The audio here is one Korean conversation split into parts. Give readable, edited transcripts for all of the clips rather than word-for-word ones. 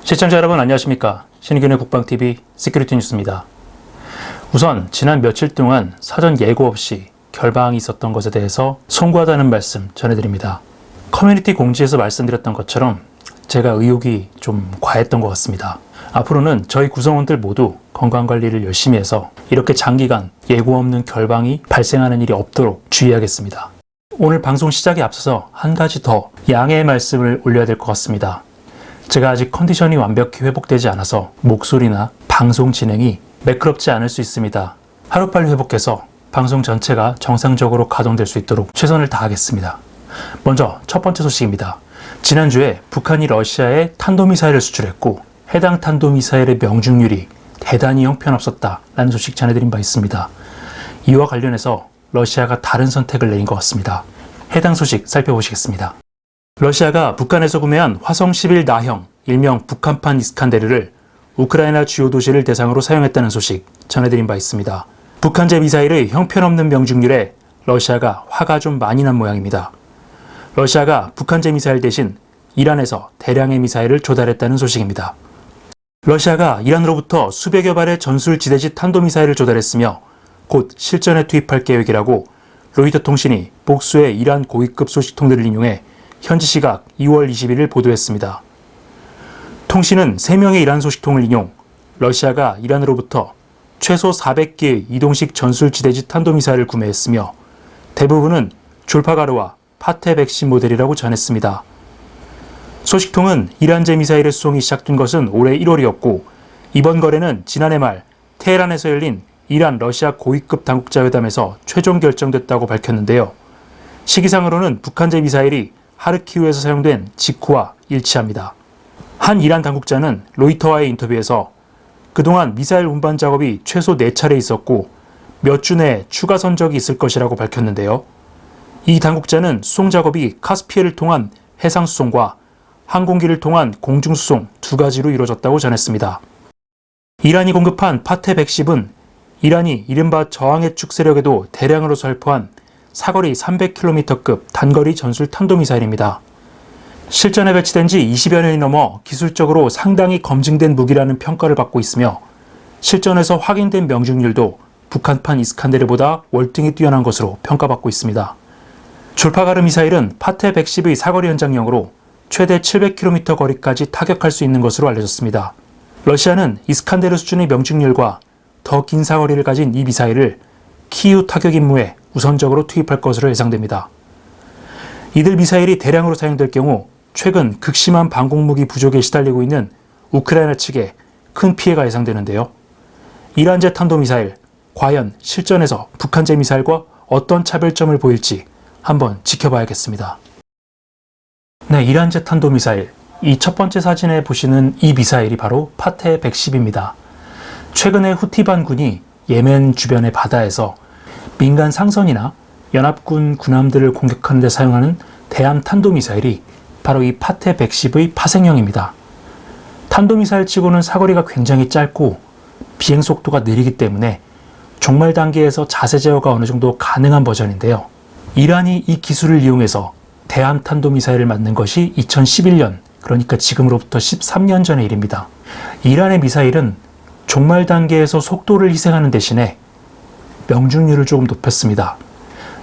시청자 여러분 안녕하십니까. 신의균의 국방TV 시큐리티 뉴스입니다. 우선 지난 며칠 동안 사전 예고 없이 결방이 있었던 것에 대해서 송구하다는 말씀 전해드립니다. 커뮤니티 공지에서 말씀드렸던 것처럼 제가 의욕이 좀 과했던 것 같습니다. 앞으로는 저희 구성원들 모두 건강관리를 열심히 해서 이렇게 장기간 예고 없는 결방이 발생하는 일이 없도록 주의하겠습니다. 오늘 방송 시작에 앞서서 한 가지 더 양해의 말씀을 올려야 될 것 같습니다. 제가 아직 컨디션이 완벽히 회복되지 않아서 목소리나 방송 진행이 매끄럽지 않을 수 있습니다. 하루빨리 회복해서 방송 전체가 정상적으로 가동될 수 있도록 최선을 다하겠습니다. 먼저 첫 번째 소식입니다. 지난주에 북한이 러시아에 탄도미사일을 수출했고 해당 탄도미사일의 명중률이 대단히 형편없었다라는 소식 전해드린 바 있습니다. 이와 관련해서 러시아가 다른 선택을 내린 것 같습니다. 해당 소식 살펴보시겠습니다. 러시아가 북한에서 구매한 화성-11 나형, 일명 북한판 이스칸데르를 우크라이나 주요 도시를 대상으로 사용했다는 소식 전해드린 바 있습니다. 북한제 미사일의 형편없는 명중률에 러시아가 화가 좀 많이 난 모양입니다. 러시아가 북한제 미사일 대신 이란에서 대량의 미사일을 조달했다는 소식입니다. 러시아가 이란으로부터 수백여 발의 전술 지대지 탄도미사일을 조달했으며 곧 실전에 투입할 계획이라고 로이터 통신이 복수의 이란 고위급 소식통들을 인용해 현지 시각 2월 21일 보도했습니다. 통신은 3명의 이란 소식통을 인용 러시아가 이란으로부터 최소 400개의 이동식 전술 지대지 탄도미사일을 구매했으며 대부분은 졸파가르와 파테 110 모델이라고 전했습니다. 소식통은 이란제 미사일의 수송이 시작된 것은 올해 1월이었고 이번 거래는 지난해 말 테헤란에서 열린 이란 러시아 고위급 당국자 회담에서 최종 결정됐다고 밝혔는데요. 시기상으로는 북한제 미사일이 하르키우에서 사용된 직후와 일치합니다. 한 이란 당국자는 로이터와의 인터뷰에서 그동안 미사일 운반 작업이 최소 4차례 있었고 몇 주 내에 추가 선적이 있을 것이라고 밝혔는데요. 이 당국자는 수송 작업이 카스피해를 통한 해상 수송과 항공기를 통한 공중 수송 두 가지로 이루어졌다고 전했습니다. 이란이 공급한 파테 110은 이란이 이른바 저항의 축 세력에도 대량으로 살포한 사거리 300km급 단거리 전술 탄도미사일입니다. 실전에 배치된 지 20여 년이 넘어 기술적으로 상당히 검증된 무기라는 평가를 받고 있으며 실전에서 확인된 명중률도 북한판 이스칸데르보다 월등히 뛰어난 것으로 평가받고 있습니다. 졸파가르 미사일은 파테 110의 사거리 연장형으로 최대 700km 거리까지 타격할 수 있는 것으로 알려졌습니다. 러시아는 이스칸데르 수준의 명중률과 더 긴 사거리를 가진 이 미사일을 키이우 타격 임무에 우선적으로 투입할 것으로 예상됩니다. 이들 미사일이 대량으로 사용될 경우 최근 극심한 방공무기 부족에 시달리고 있는 우크라이나 측에 큰 피해가 예상되는데요. 이란제 탄도미사일, 과연 실전에서 북한제 미사일과 어떤 차별점을 보일지 한번 지켜봐야겠습니다. 네, 이란제 탄도미사일. 이 첫 번째 사진에 보시는 이 미사일이 바로 파테 110입니다. 최근에 후티반군이 예멘 주변의 바다에서 민간 상선이나 연합군 군함들을 공격하는 데 사용하는 대함 탄도미사일이 바로 이 파테 110의 파생형입니다. 탄도미사일 치고는 사거리가 굉장히 짧고 비행속도가 느리기 때문에 종말 단계에서 자세 제어가 어느 정도 가능한 버전인데요. 이란이 이 기술을 이용해서 대함 탄도미사일을 만든 것이 2011년, 그러니까 지금으로부터 13년 전의 일입니다. 이란의 미사일은 종말 단계에서 속도를 희생하는 대신에 명중률을 조금 높였습니다.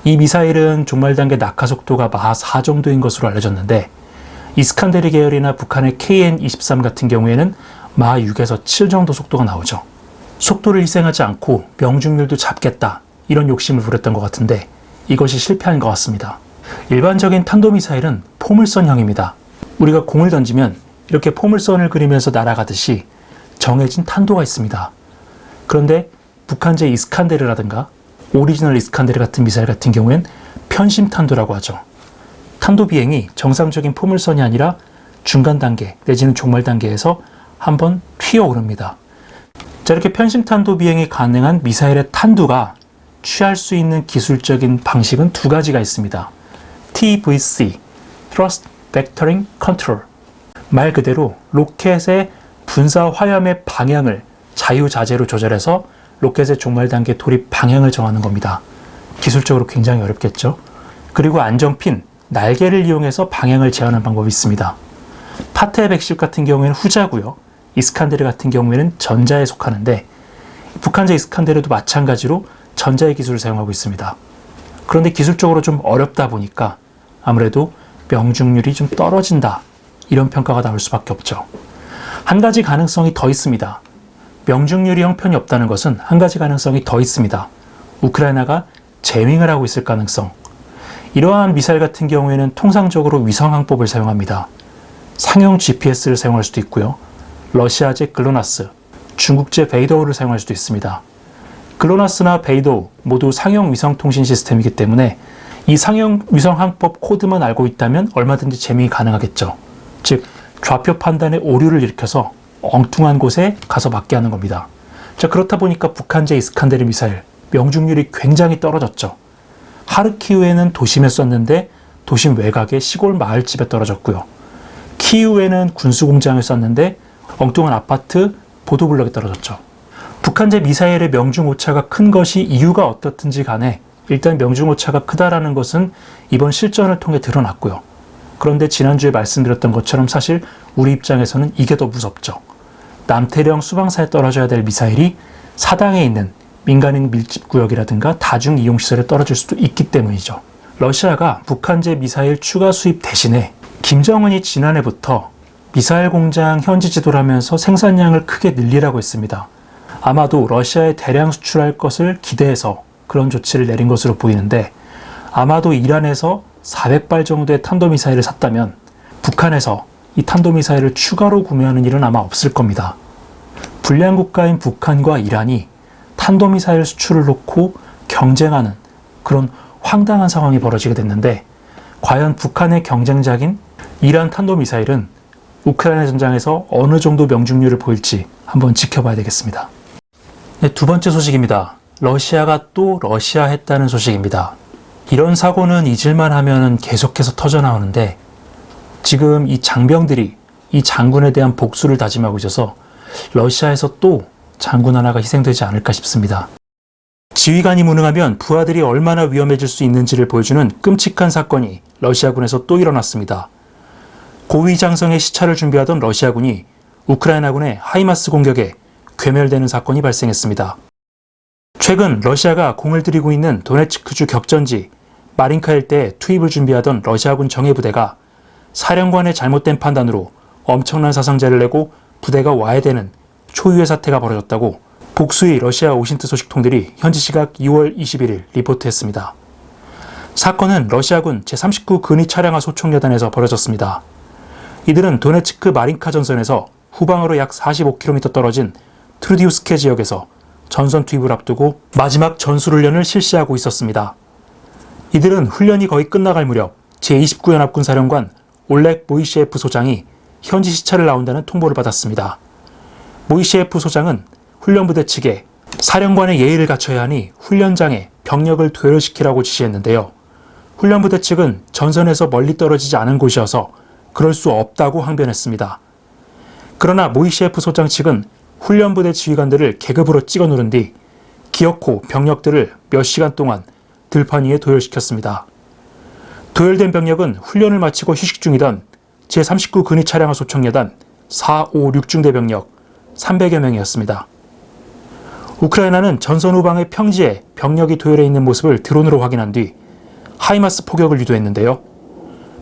이 미사일은 종말 단계 낙하 속도가 마하 4 정도인 것으로 알려졌는데 이스칸데르 계열이나 북한의 KN-23 같은 경우에는 마하 6에서 7 정도 속도가 나오죠. 속도를 희생하지 않고 명중률도 잡겠다, 이런 욕심을 부렸던 것 같은데 이것이 실패한 것 같습니다. 일반적인 탄도미사일은 포물선형입니다. 우리가 공을 던지면 이렇게 포물선을 그리면서 날아가듯이 정해진 탄도가 있습니다. 그런데 북한제 이스칸데르라든가 오리지널 이스칸데르 같은 미사일 같은 경우엔 편심 탄도라고 하죠. 탄도 비행이 정상적인 포물선이 아니라 중간 단계 내지는 종말 단계에서 한번 튀어오릅니다. 자, 이렇게 편심 탄도 비행이 가능한 미사일의 탄두가 취할 수 있는 기술적인 방식은 두 가지가 있습니다. TVC, Thrust Vectoring Control. 말 그대로 로켓의 분사 화염의 방향을 자유자재로 조절해서 로켓의 종말 단계 돌입 방향을 정하는 겁니다. 기술적으로 굉장히 어렵겠죠. 그리고 안정핀, 날개를 이용해서 방향을 제어하는 방법이 있습니다. 파테 110 같은 경우에는 후자고요. 이스칸데르 같은 경우에는 전자에 속하는데 북한제 이스칸데르도 마찬가지로 전자의 기술을 사용하고 있습니다. 그런데 기술적으로 좀 어렵다 보니까 아무래도 명중률이 좀 떨어진다, 이런 평가가 나올 수밖에 없죠. 한 가지 가능성이 더 있습니다. 명중률이 형편이 없다는 것은 한 가지 가능성이 더 있습니다. 우크라이나가 재밍을 하고 있을 가능성. 이러한 미사일 같은 경우에는 통상적으로 위성항법을 사용합니다. 상용 GPS를 사용할 수도 있고요. 러시아제 글로나스, 중국제 베이도우를 사용할 수도 있습니다. 글로나스나 베이도우 모두 상용 위성통신 시스템이기 때문에 이 상용 위성항법 코드만 알고 있다면 얼마든지 재밍이 가능하겠죠. 즉 좌표 판단에 오류를 일으켜서 엉뚱한 곳에 가서 맞게 하는 겁니다. 자, 그렇다 보니까 북한제 이스칸데르 미사일 명중률이 굉장히 떨어졌죠. 하르키우에는 도심에 쐈는데 도심 외곽의 시골 마을집에 떨어졌고요. 키이우에는 군수공장에 쐈는데 엉뚱한 아파트 보도블럭에 떨어졌죠. 북한제 미사일의 명중 오차가 큰 것이 이유가 어떻든지 간에 일단 명중 오차가 크다라는 것은 이번 실전을 통해 드러났고요. 그런데 지난주에 말씀드렸던 것처럼 사실 우리 입장에서는 이게 더 무섭죠. 남태령 수방사에 떨어져야 될 미사일이 사당에 있는 민간인 밀집구역이라든가 다중이용시설에 떨어질 수도 있기 때문이죠. 러시아가 북한제 미사일 추가 수입 대신에 김정은이 지난해부터 미사일 공장 현지 지도를 하면서 생산량을 크게 늘리라고 했습니다. 아마도 러시아에 대량 수출할 것을 기대해서 그런 조치를 내린 것으로 보이는데, 아마도 이란에서 400발 정도의 탄도미사일을 샀다면 북한에서 이 탄도미사일을 추가로 구매하는 일은 아마 없을 겁니다. 불량 국가인 북한과 이란이 탄도미사일 수출을 놓고 경쟁하는 그런 황당한 상황이 벌어지게 됐는데, 과연 북한의 경쟁작인 이란 탄도미사일은 우크라이나 전장에서 어느 정도 명중률을 보일지 한번 지켜봐야 되겠습니다. 네, 두 번째 소식입니다. 러시아가 또 러시아했다는 소식입니다. 이런 사고는 잊을만 하면 계속해서 터져나오는데 지금 이 장병들이 이 장군에 대한 복수를 다짐하고 있어서 러시아에서 또 장군 하나가 희생되지 않을까 싶습니다. 지휘관이 무능하면 부하들이 얼마나 위험해질 수 있는지를 보여주는 끔찍한 사건이 러시아군에서 또 일어났습니다. 고위장성의 시차를 준비하던 러시아군이 우크라이나군의 하이마스 공격에 괴멸되는 사건이 발생했습니다. 최근 러시아가 공을 들이고 있는 도네츠크주 격전지 마린카 일대에 투입을 준비하던 러시아군 정예부대가 사령관의 잘못된 판단으로 엄청난 사상자를 내고 부대가 와해되는 초유의 사태가 벌어졌다고 복수의 러시아 오신트 소식통들이 현지 시각 2월 21일 리포트했습니다. 사건은 러시아군 제39 근위 차량화 소총여단에서 벌어졌습니다. 이들은 도네츠크 마린카 전선에서 후방으로 약 45km 떨어진 트루디우스케 지역에서 전선 투입을 앞두고 마지막 전술훈련을 실시하고 있었습니다. 이들은 훈련이 거의 끝나갈 무렵 제29연합군 사령관 올렉 모이시에프 소장이 현지 시차를 나온다는 통보를 받았습니다. 모이시에프 소장은 훈련부대 측에 사령관의 예의를 갖춰야 하니 훈련장에 병력을 도열시키라고 지시했는데요. 훈련부대 측은 전선에서 멀리 떨어지지 않은 곳이어서 그럴 수 없다고 항변했습니다. 그러나 모이시에프 소장 측은 훈련부대 지휘관들을 계급으로 찍어 누른 뒤 기어코 병력들을 몇 시간 동안 들판 위에 도열시켰습니다. 도열된 병력은 훈련을 마치고 휴식 중이던 제39 근위 차량화 소총여단 4, 5, 6중대 병력 300여 명이었습니다. 우크라이나는 전선 후방의 평지에 병력이 도열해 있는 모습을 드론으로 확인한 뒤 하이마스 포격을 유도했는데요.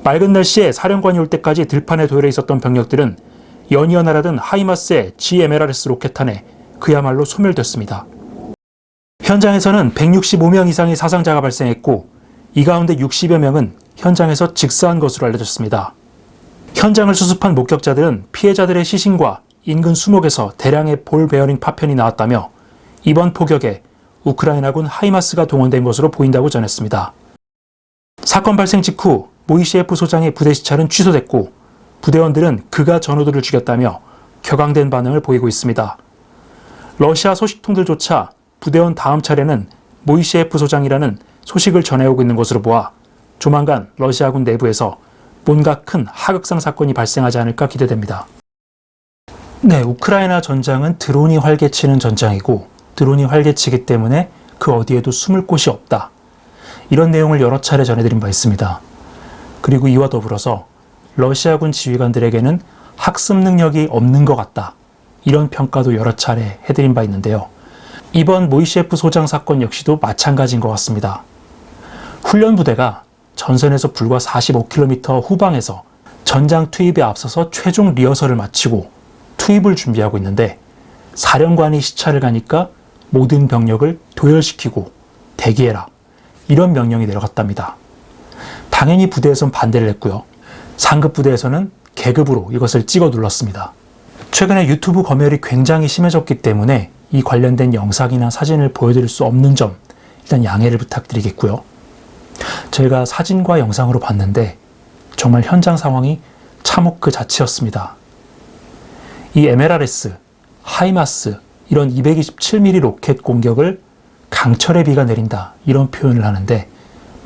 맑은 날씨에 사령관이 올 때까지 들판에 도열해 있었던 병력들은 연이어 날아든 하이마스의 GMLRS 로켓탄에 그야말로 소멸됐습니다. 현장에서는 165명 이상의 사상자가 발생했고 이 가운데 60여 명은 현장에서 직사한 것으로 알려졌습니다. 현장을 수습한 목격자들은 피해자들의 시신과 인근 수목에서 대량의 볼 베어링 파편이 나왔다며 이번 포격에 우크라이나군 하이마스가 동원된 것으로 보인다고 전했습니다. 사건 발생 직후 모이시에프 소장의 부대 시찰은 취소됐고 부대원들은 그가 전우들을 죽였다며 격앙된 반응을 보이고 있습니다. 러시아 소식통들조차 부대원 다음 차례는 모이시에프 소장이라는 소식을 전해오고 있는 것으로 보아 조만간 러시아군 내부에서 뭔가 큰 하극상 사건이 발생하지 않을까 기대됩니다. 네, 우크라이나 전장은 드론이 활개치는 전장이고 드론이 활개치기 때문에 그 어디에도 숨을 곳이 없다. 이런 내용을 여러 차례 전해드린 바 있습니다. 그리고 이와 더불어서 러시아군 지휘관들에게는 학습 능력이 없는 것 같다. 이런 평가도 여러 차례 해드린 바 있는데요. 이번 모이셰프 소장 사건 역시도 마찬가지인 것 같습니다. 훈련 부대가 전선에서 불과 45km 후방에서 전장 투입에 앞서서 최종 리허설을 마치고 투입을 준비하고 있는데 사령관이 시차를 가니까 모든 병력을 도열시키고 대기해라. 이런 명령이 내려갔답니다. 당연히 부대에선 반대를 했고요. 상급 부대에서는 계급으로 이것을 찍어 눌렀습니다. 최근에 유튜브 검열이 굉장히 심해졌기 때문에 이 관련된 영상이나 사진을 보여드릴 수 없는 점 일단 양해를 부탁드리겠고요. 저희가 사진과 영상으로 봤는데 정말 현장 상황이 참혹 그 자체였습니다. 이 MLRS, 하이마스 이런 227mm 로켓 공격을 강철의 비가 내린다 이런 표현을 하는데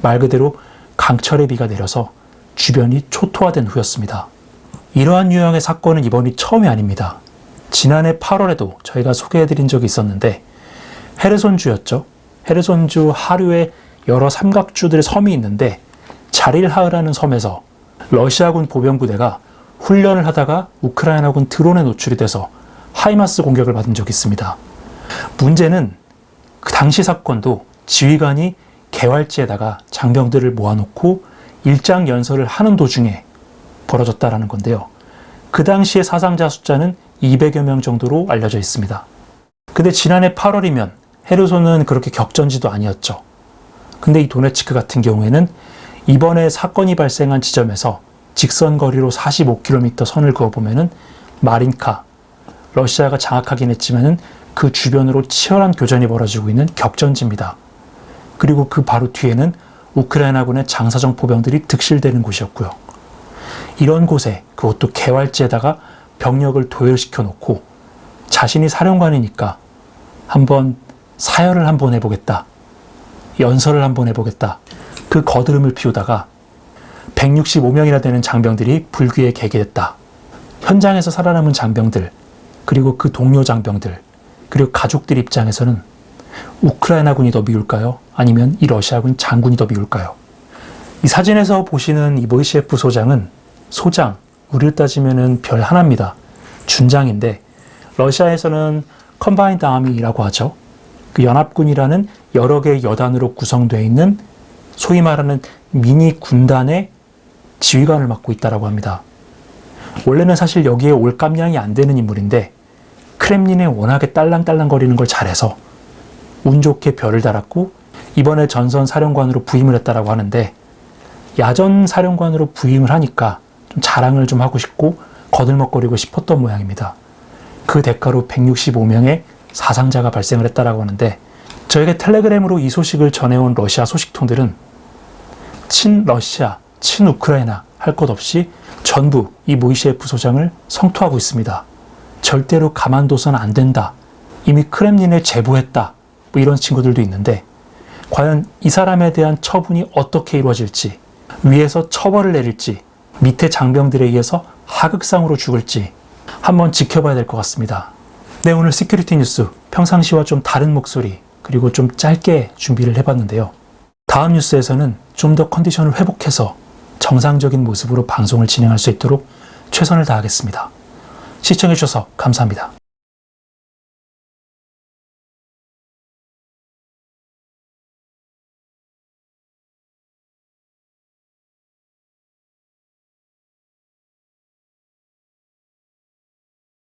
말 그대로 강철의 비가 내려서 주변이 초토화된 후였습니다. 이러한 유형의 사건은 이번이 처음이 아닙니다. 지난해 8월에도 저희가 소개해드린 적이 있었는데 헤르손주였죠. 헤르손주 하류에 여러 삼각주들의 섬이 있는데 자릴하흐라는 섬에서 러시아군 보병부대가 훈련을 하다가 우크라이나군 드론에 노출이 돼서 하이마스 공격을 받은 적이 있습니다. 문제는 그 당시 사건도 지휘관이 개활지에다가 장병들을 모아놓고 일장 연설을 하는 도중에 벌어졌다라는 건데요. 그 당시의 사상자 숫자는 200여 명 정도로 알려져 있습니다. 근데 지난해 8월이면 헤르손은 그렇게 격전지도 아니었죠. 근데 이 도네츠크 같은 경우에는 이번에 사건이 발생한 지점에서 직선 거리로 45km 선을 그어보면은 마린카, 러시아가 장악하긴 했지만은 그 주변으로 치열한 교전이 벌어지고 있는 격전지입니다. 그리고 그 바로 뒤에는 우크라이나군의 장사정 포병들이 득실되는 곳이었고요. 이런 곳에 그것도 개활지에다가 병력을 도열시켜 놓고 자신이 사령관이니까 한번 사열을 한번 해보겠다. 연설을 한번 해보겠다. 그 거드름을 피우다가 165명이나 되는 장병들이 불귀에 개개됐다. 현장에서 살아남은 장병들, 그리고 그 동료 장병들, 그리고 가족들 입장에서는 우크라이나군이 더 미울까요? 아니면 이 러시아군 장군이 더 미울까요? 이 사진에서 보시는 이 모이셰프 소장은 소장, 우리로 따지면은 별 하나입니다. 준장인데 러시아에서는 컴바인드 아미라고 하죠. 그 연합군이라는 여러 개의 여단으로 구성되어 있는 소위 말하는 미니 군단의 지휘관을 맡고 있다고 합니다. 원래는 사실 여기에 올 깜냥이 안 되는 인물인데 크렘린에 워낙에 딸랑딸랑거리는 걸 잘해서 운 좋게 별을 달았고 이번에 전선 사령관으로 부임을 했다고 하는데 야전 사령관으로 부임을 하니까 좀 자랑을 좀 하고 싶고 거들먹거리고 싶었던 모양입니다. 그 대가로 165명의 사상자가 발생을 했다고 하는데 저에게 텔레그램으로 이 소식을 전해온 러시아 소식통들은 친러시아, 친우크라이나 할 것 없이 전부 이 모이셰프 소장을 성토하고 있습니다. 절대로 가만둬서는 안 된다. 이미 크렘린에 제보했다. 뭐 이런 친구들도 있는데 과연 이 사람에 대한 처분이 어떻게 이루어질지, 위에서 처벌을 내릴지, 밑에 장병들에 의해서 하극상으로 죽을지 한번 지켜봐야 될 것 같습니다. 네, 오늘 시큐리티 뉴스 평상시와 좀 다른 목소리 그리고 좀 짧게 준비를 해봤는데요. 다음 뉴스에서는 좀 더 컨디션을 회복해서 정상적인 모습으로 방송을 진행할 수 있도록 최선을 다하겠습니다. 시청해주셔서 감사합니다.